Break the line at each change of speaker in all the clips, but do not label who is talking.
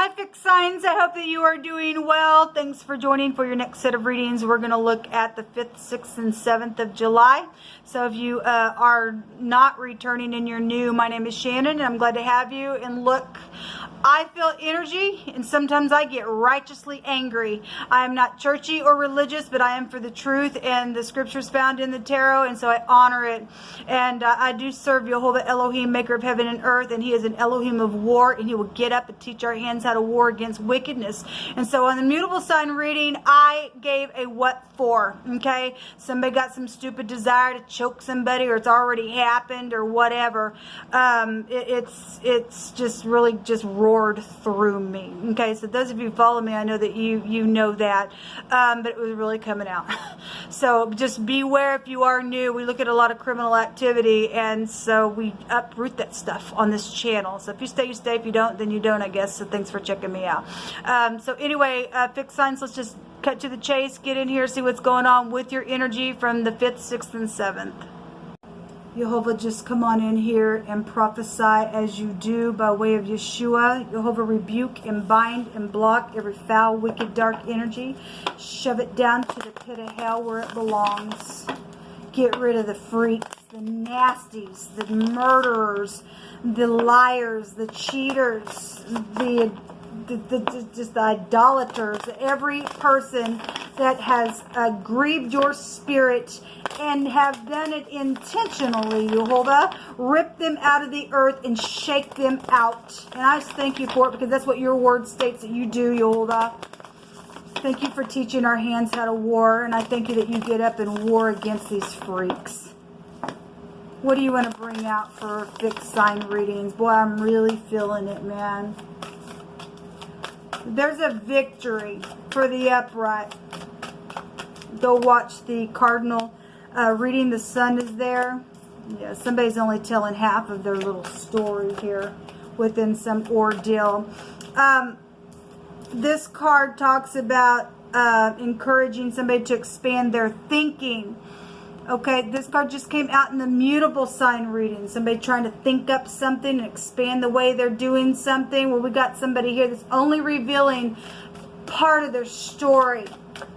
Hi fixed signs, I hope that you are doing well. Thanks for joining for your next set of readings. We're going to look at the 5th, 6th, and 7th of July. So if you are not returning and you're new, my name is Shannon and I'm glad to have you. And look, I feel energy and sometimes I get righteously angry. I am not churchy or religious, but I am for the truth and the scriptures found in the tarot, and so I honor it. And I do serve Jehovah Elohim, maker of heaven and earth, and he is an Elohim of war, and he will get up and teach our hands how to war against wickedness. And so on the mutable sign reading, I gave a what for, okay? Somebody got some stupid desire to choke somebody, or it's already happened, or whatever. It's just really just roared through me, okay? So those of you who follow me, I know that you know that, but it was really coming out. So just beware if you are new. We look at a lot of criminal activity, and so we uproot that stuff on this channel. So if you stay, you stay. If you don't, then you don't, I guess. So thanks for checking me out. So anyway, fixed signs, let's just cut to the chase, get in here, see what's going on with your energy from the 5th, 6th, and 7th. Jehovah, just come on in here and prophesy as you do by way of Yeshua. Jehovah, rebuke and bind and block every foul, wicked, dark energy. Shove it down to the pit of hell where it belongs. Get rid of the freaks, the nasties, the murderers, the liars, the cheaters, just the idolaters, every person that has grieved your spirit and have done it intentionally, Jehovah. Rip them out of the earth and shake them out. And I just thank you for it, because that's what your word states that you do, Jehovah. Thank you for teaching our hands how to war, and I thank you that you get up and war against these freaks. What do you want to bring out for fixed sign readings? Boy, I'm really feeling it, man. There's a victory for the upright. Go watch the cardinal reading. The sun is there. Yeah, somebody's only telling half of their little story here within some ordeal. This card talks about encouraging somebody to expand their thinking. Okay, this card just came out in the mutable sign reading. Somebody trying to think up something and expand the way they're doing something. Well, we got somebody here that's only revealing part of their story.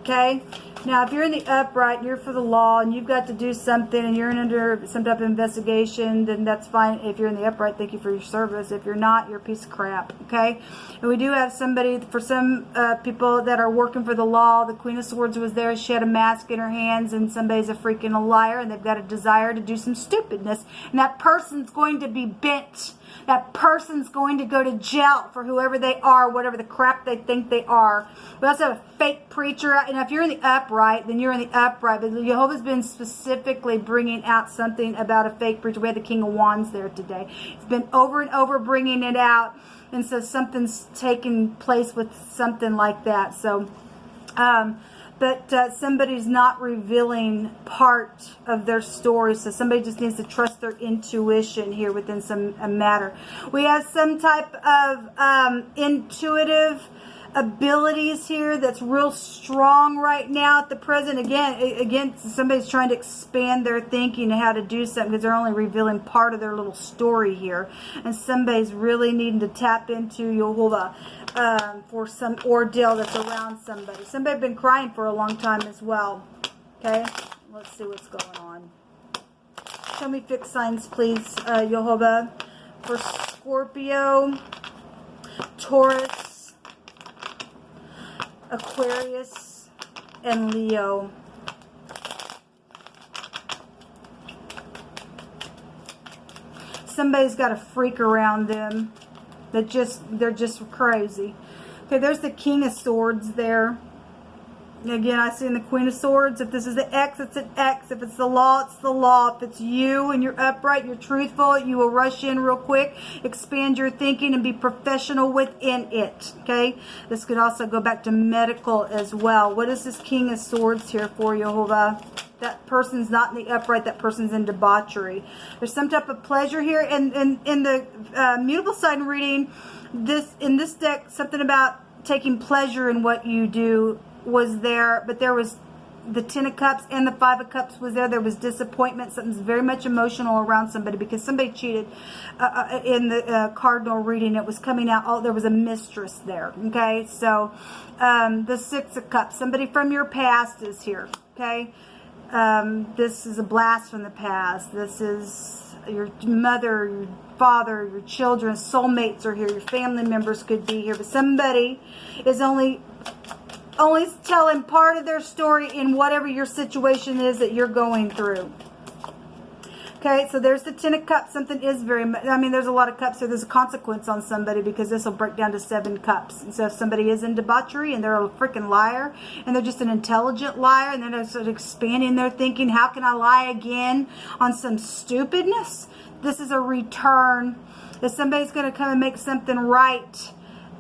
Okay, now if you're in the upright and you're for the law and you've got to do something and you're under some type of investigation, then that's fine. If you're in the upright, thank you for your service. If you're not, you're a piece of crap. Okay, and we do have somebody, for some people that are working for the law, the Queen of Swords was there. She had a mask in her hands, and somebody's a freaking a liar, and they've got a desire to do some stupidness, and that person's going to be bent. That person's going to go to jail for whoever they are, whatever the crap they think they are. We also have a fake preacher. And if you're in the upright, then you're in the upright. But Jehovah's been specifically bringing out something about a fake preacher. We had the King of Wands there today. It's been over and over bringing it out. And so something's taking place with something like that. So, but somebody's not revealing part of their story, so somebody just needs to trust their intuition here within some matter. We have some type of intuitive abilities here that's real strong right now at the present. Again, somebody's trying to expand their thinking and how to do something, because they're only revealing part of their little story here, and somebody's really needing to tap into Jehovah for some ordeal that's around somebody. Somebody's been crying for a long time as well. Okay, let's see what's going on. Show me fixed signs, please, Jehovah, for Scorpio, Taurus, Aquarius, and Leo. Somebody's got a freak around them that they're just crazy. Okay, there's the King of Swords there. Again, I see in the Queen of Swords, if this is the X, it's an X. If it's the law, it's the law. If it's you and you're upright, you're truthful, you will rush in real quick, expand your thinking, and be professional within it. Okay? This could also go back to medical as well. What is this King of Swords here for, Jehovah? That person's not in the upright. That person's in debauchery. There's some type of pleasure here. And in the mutable sign reading, in this deck, something about taking pleasure in what you do was there, but there was the Ten of Cups and the Five of Cups was there. There was disappointment. Something's very much emotional around somebody because somebody cheated in the cardinal reading. It was coming out. Oh, there was a mistress there. Okay, so the Six of Cups. Somebody from your past is here. Okay, this is a blast from the past. This is your mother, your father, your children, soulmates are here. Your family members could be here, but somebody is only telling part of their story in whatever your situation is that you're going through. Okay, so there's the Ten of Cups. Something is very much, I mean, there's a lot of cups here. There's a consequence on somebody because this will break down to 7 cups. And so if somebody is in debauchery and they're a freaking liar and they're just an intelligent liar and they're sort of expanding their thinking, how can I lie again on some stupidness? This is a return. If somebody's going to come and make something right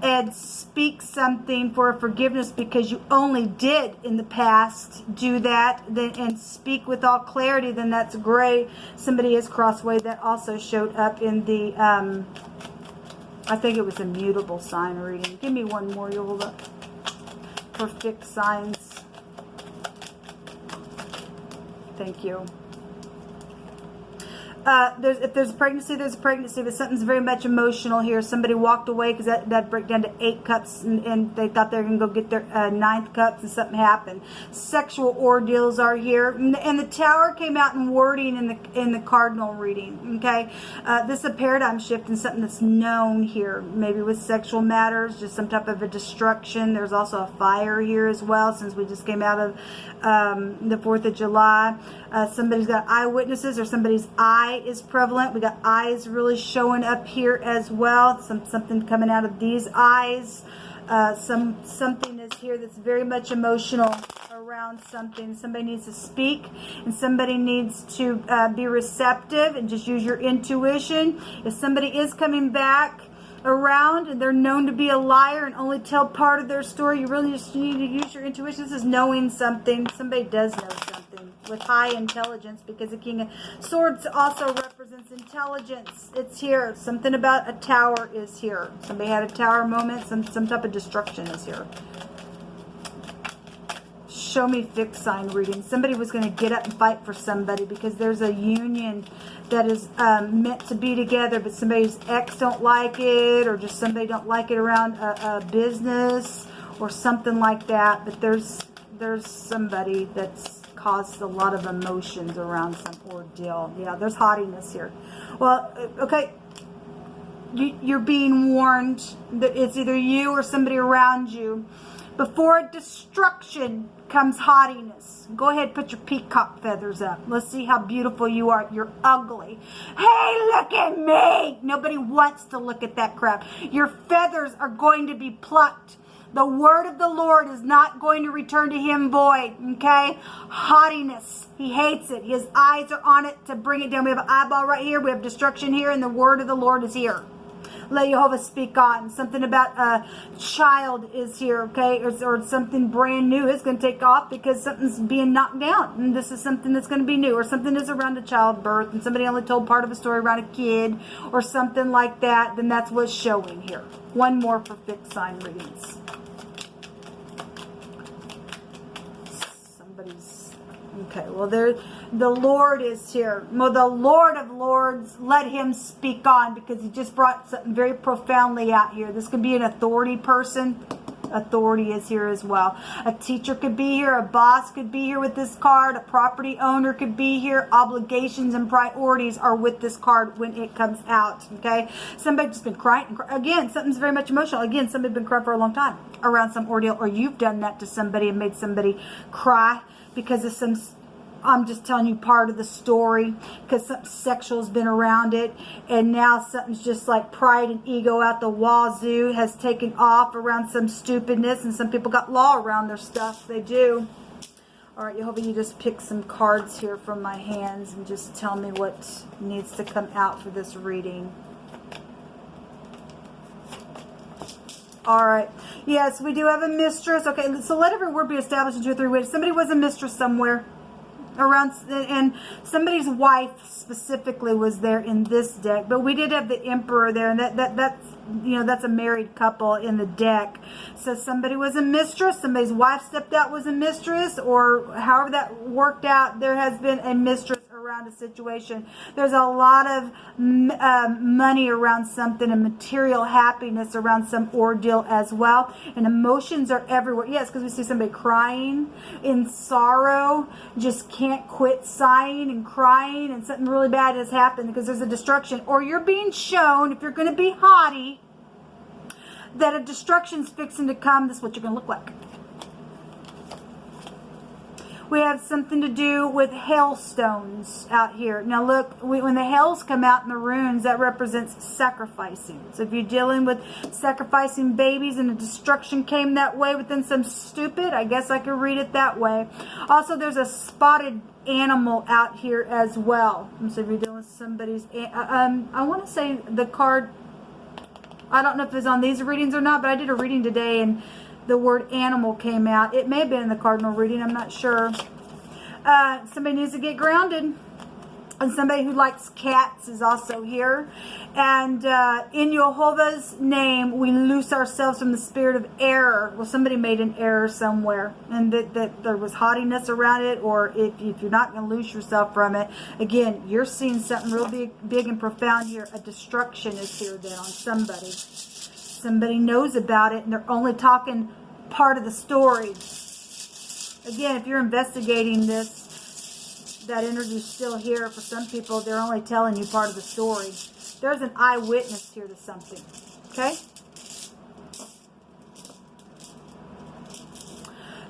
and speak something for forgiveness because you only did in the past do that, then and speak with all clarity, then that's great. Somebody is crossway. That also showed up in the I think it was a mutable sign reading. Give me one more. You'll hold up for fixed signs. Thank you. If there's a pregnancy, there's a pregnancy, but something's very much emotional here. Somebody walked away because that break down to 8 cups, and they thought they were going to go get their 9th cups, and something happened. Sexual ordeals are here, and the Tower came out in wording in the cardinal reading. Okay, this is a paradigm shift and something that's known here, maybe with sexual matters, just some type of a destruction. There's also a fire here as well, since we just came out of the 4th of July. Somebody's got eyewitnesses, or somebody's eye is prevalent. We got eyes really showing up here as well. Something coming out of these eyes. Something is here that's very much emotional around something. Somebody needs to speak, and somebody needs to be receptive and just use your intuition. If somebody is coming back around and they're known to be a liar and only tell part of their story, you really just need to use your intuition. This is knowing something. Somebody does know something with high intelligence, because the King of Swords also represents intelligence. It's here. Something about a tower is here. Somebody had a tower moment. Some type of destruction is here. Show me fixed sign reading. Somebody was going to get up and fight for somebody because there's a union that is meant to be together, but somebody's ex don't like it, or just somebody don't like it around a business or something like that. But there's somebody that's caused a lot of emotions around some ordeal. Yeah, there's haughtiness here. Well, okay, you're being warned that it's either you or somebody around you. Before destruction comes haughtiness. Go ahead, put your peacock feathers up. Let's see how beautiful you are. You're ugly. Hey, look at me. Nobody wants to look at that crap. Your feathers are going to be plucked. The word of the Lord is not going to return to him void. Okay? Haughtiness. He hates it. His eyes are on it to bring it down. We have an eyeball right here. We have destruction here, and the word of the Lord is here. Let Jehovah speak on. Something about a child is here, okay? Or something brand new is going to take off because something's being knocked down. And this is something that's going to be new. Or something is around a childbirth and somebody only told part of a story around a kid or something like that. Then that's what's showing here. One more for fixed sign readings. Okay, well, the Lord is here. Well, the Lord of Lords, let him speak on, because he just brought something very profoundly out here. This could be an authority person. Authority is here as well. A teacher could be here. A boss could be here with this card. A property owner could be here. Obligations and priorities are with this card when it comes out. Okay, somebody's just been crying. Again, something's very much emotional. Again, somebody's been crying for a long time around some ordeal, or you've done that to somebody and made somebody cry because of some, I'm just telling you part of the story, because something sexual has been around it, and now something's just like pride and ego out the wazoo has taken off around some stupidness, and some people got law around their stuff. They do. All right, Jehovah, you just pick some cards here from my hands and just tell me what needs to come out for this reading. All right. Yes, we do have a mistress. Okay, so let every word be established in 2 or 3 ways. Somebody was a mistress somewhere around, and somebody's wife specifically was there in this deck. But we did have the Emperor there, and you know, that's a married couple in the deck. So somebody was a mistress, somebody's wife stepped out was a mistress, or however that worked out, there has been a mistress around a situation. There's a lot of money around something and material happiness around some ordeal as well. And emotions are everywhere. Yes, because we see somebody crying in sorrow, just can't quit sighing and crying, and something really bad has happened because there's a destruction. Or you're being shown, if you're going to be haughty, that a destruction's fixing to come. This is what you're going to look like. We have something to do with hailstones out here. Now look, when the hails come out in the runes, that represents sacrificing. So if you're dealing with sacrificing babies and a destruction came that way within some stupid, I guess I could read it that way. Also, there's a spotted animal out here as well. So if you're dealing with somebody's, I want to say the card, I don't know if it's on these readings or not, but I did a reading today and the word animal came out. It may have been in the cardinal reading, I'm not sure. Somebody needs to get grounded. And somebody who likes cats is also here. And in YHVH'S name, we loose ourselves from the spirit of error. Well, somebody made an error somewhere, and that there was haughtiness around it, or if you're not going to loose yourself from it, again, you're seeing something real big and profound here. A destruction is here then on somebody. Somebody knows about it, and they're only talking part of the story. Again, if you're investigating this, that energy's still here. For some people, they're only telling you part of the story. There's an eyewitness here to something. Okay?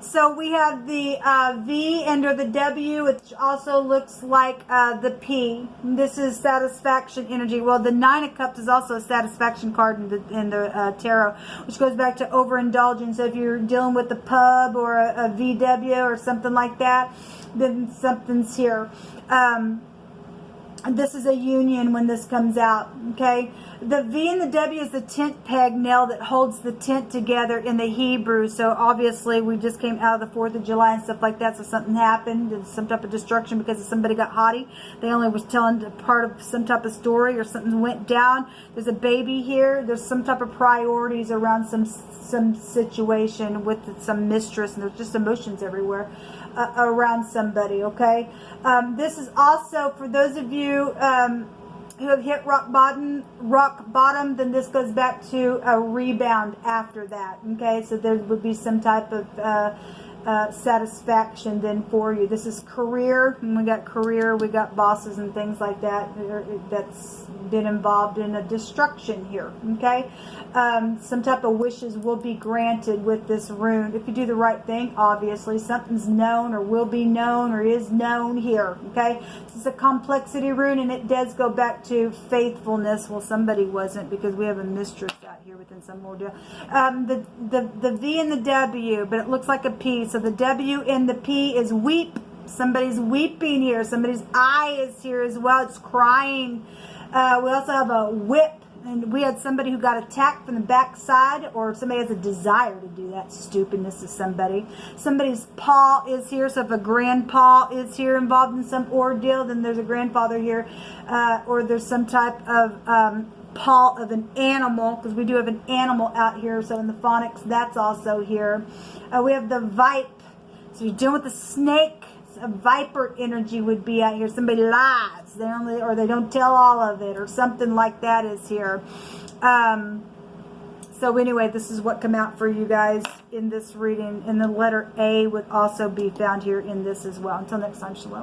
So we have the V under the W, which also looks like the P. This is satisfaction energy. Well, the Nine of Cups is also a satisfaction card in the tarot, which goes back to overindulgence. So if you're dealing with the pub or a VW or something like that, then something's here. And this is a union when this comes out, okay? The V and the W is the tent peg nail that holds the tent together in the Hebrew. So obviously we just came out of the 4th of July and stuff like that. So something happened, some type of destruction because somebody got haughty. They only was telling part of some type of story, or something went down. There's a baby here. There's some type of priorities around some situation with some mistress, and there's just emotions everywhere. Around somebody, okay? This is also for those of you who have hit rock bottom, then this goes back to a rebound after that, okay? So there would be some type of satisfaction then for you. This is career, and we got career, we got bosses and things like that that's been involved in a destruction here, okay? Some type of wishes will be granted with this rune if you do the right thing. Obviously something's known or will be known or is known here, okay? This is a complexity rune, and it does go back to faithfulness. Well, somebody wasn't, because we have a mistress out here within some ordeal. The V and the W, but it looks like a P. So the W and the P is weep. Somebody's weeping here. Somebody's eye is here as well. It's crying. We also have a whip. And we had somebody who got attacked from the backside, or somebody has a desire to do that stupidness to somebody. Somebody's paw is here. So if a grandpa is here involved in some ordeal, then there's a grandfather here. Or there's some type of paw of an animal, because we do have an animal out here. So in the phonics, that's also here. We have the vipe. So you're dealing with the snake. A viper energy would be out here. Somebody lies, or they don't tell all of it, or something like that is here. So anyway, this is what come out for you guys in this reading, and the letter A would also be found here in this as well. Until next time, shalom.